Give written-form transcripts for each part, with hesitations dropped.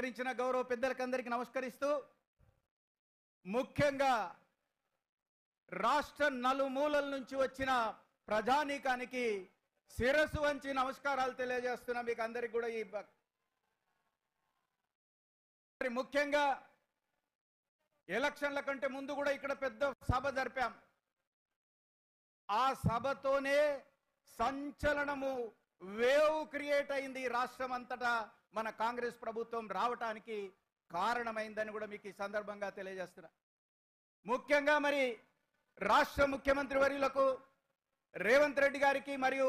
గౌరవించిన గౌరవ పెద్దలకందరికీ నమస్కరిస్తూ ముఖ్యంగా రాష్ట్ర నలుమూలల నుంచి వచ్చిన ప్రజానీకానికి శిరస్సు వంచి నమస్కారాలు తెలియజేస్తున్నా మీకు అందరికీ కూడా ఈ ముఖ్యంగా ఎలక్షన్ల కంటే ముందు కూడా ఇక్కడ పెద్ద సభ జరిపాం ఆ సభతోనే సంచలనము వేవ్ క్రియేట్ అయింది రాష్ట్రం అంతటా మన కాంగ్రెస్ ప్రభుత్వం రావడానికి కారణమైందని కూడా మీకు ఈ సందర్భంగా తెలియజేస్తున్నా ముఖ్యంగా మరి రాష్ట్ర ముఖ్యమంత్రి వర్యులకు రేవంత్ రెడ్డి గారికి మరియు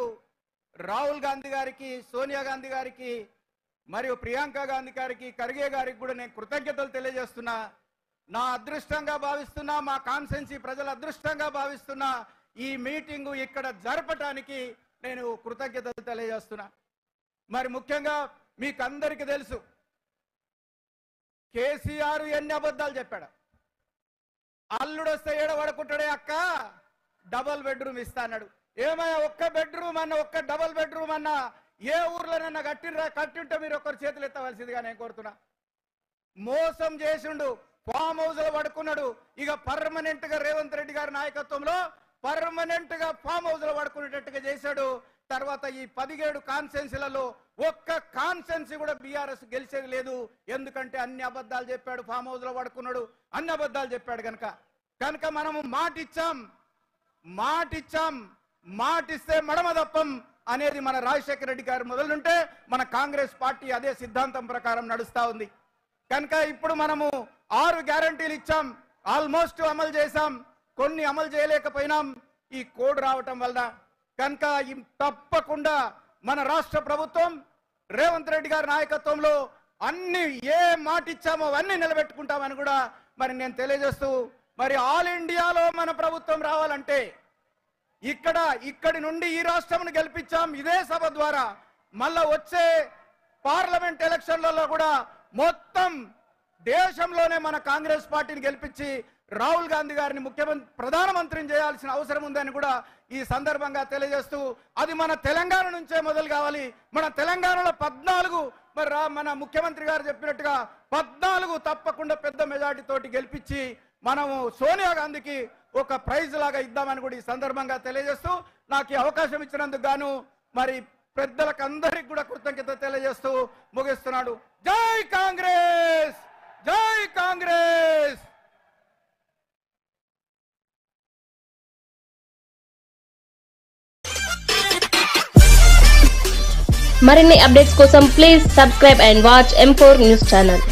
రాహుల్ గాంధీ గారికి సోనియా గాంధీ గారికి మరియు ప్రియాంక గాంధీ గారికి ఖర్గే గారికి కూడా నేను కృతజ్ఞతలు తెలియజేస్తున్నా నా అదృష్టంగా భావిస్తున్నా మా కాన్స్టిట్యుయెన్సీ ప్రజల అదృష్టంగా భావిస్తున్నా ఈ మీటింగు ఇక్కడ జరపడానికి నేను కృతజ్ఞతలు తెలియజేస్తున్నా మరి ముఖ్యంగా మీకు అందరికీ తెలుసు కేసీఆర్ ఎన్ని అబద్ధాలు చెప్పాడు అల్లుడు వస్తే ఏడవడుకుంటాడే అక్క డబల్ బెడ్రూమ్ ఇస్తా అన్నాడు ఏమయ్యా ఒక్క బెడ్రూమ్ అన్న ఒక్క డబల్ బెడ్రూమ్ అన్న ఏ ఊర్లోనన్నా కట్టింటే మీరు ఒక్కరు చేతులు ఎత్తవలసిందిగా నేను కోరుతున్నా మోసం చేసిండు ఫామ్ హౌస్ లో పడుకున్నాడు ఇక పర్మనెంట్ గా రేవంత్ రెడ్డి గారి నాయకత్వంలో పర్మనెంట్ గా ఫామ్ హౌస్ లో పడుకునేటట్టుగా చేశాడు తర్వాత ఈ 17 కాన్స్టిట్యుయెన్సీలలో ఒక్క కాన్స్టిట్యుయెన్సీ కూడా బీఆర్ఎస్ గెలిచేది లేదు ఎందుకంటే అన్ని అబద్ధాలు చెప్పాడు ఫామ్ హౌస్ లో పడుకున్నాడు అన్ని అబద్ధాలు చెప్పాడు కనుక మనము మాటిస్తే మడమ తప్పం అనేది మన రాజశేఖర రెడ్డి గారు మొదలుంటే మన కాంగ్రెస్ పార్టీ అదే సిద్ధాంతం ప్రకారం నడుస్తా ఉంది కనుక ఇప్పుడు మనము 6 గ్యారంటీలు ఇచ్చాం ఆల్మోస్ట్ అమలు చేశాం కొన్ని అమలు చేయలేకపోయినాం ఈ కోడ్ రావటం వల్ల కనుక తప్పకుండా మన రాష్ట్ర ప్రభుత్వం రేవంత్ రెడ్డి గారి నాయకత్వంలో అన్ని ఏ మాట ఇచ్చామో అవన్నీ నిలబెట్టుకుంటామని కూడా మరి నేను తెలియజేస్తూ మరి ఆల్ ఇండియాలో మన ప్రభుత్వం రావాలంటే ఇక్కడి నుండి ఈ రాష్ట్రంను గెలిపించాం ఇదే సభ ద్వారా మళ్ళా వచ్చే పార్లమెంట్ ఎలక్షన్లలో కూడా మొత్తం దేశంలోనే మన కాంగ్రెస్ పార్టీని గెలిపించి రాహుల్ గాంధీ గారిని ప్రధానమంత్రిని చేయాల్సిన అవసరం ఉందని కూడా ఈ సందర్భంగా తెలియజేస్తూ అది మన తెలంగాణ నుంచే మొదలు కావాలి మన తెలంగాణలో 14 మరి మన ముఖ్యమంత్రి గారు చెప్పినట్టుగా 14 తప్పకుండా పెద్ద మెజార్టీ తోటి గెలిపించి మనము సోనియా గాంధీకి ఒక ప్రైజ్ లాగా ఇద్దామని కూడా ఈ సందర్భంగా తెలియజేస్తూ నాకు ఈ అవకాశం ఇచ్చినందుకు గాను మరి పెద్దలకు అందరికి కూడా కృతజ్ఞత తెలియజేస్తూ ముగిస్తున్నాడు జై కాంగ్రెస్ జై కాంగ్రెస్ మరిన్ని అప్డేట్స్ కోసం please subscribe and watch M4 news channel.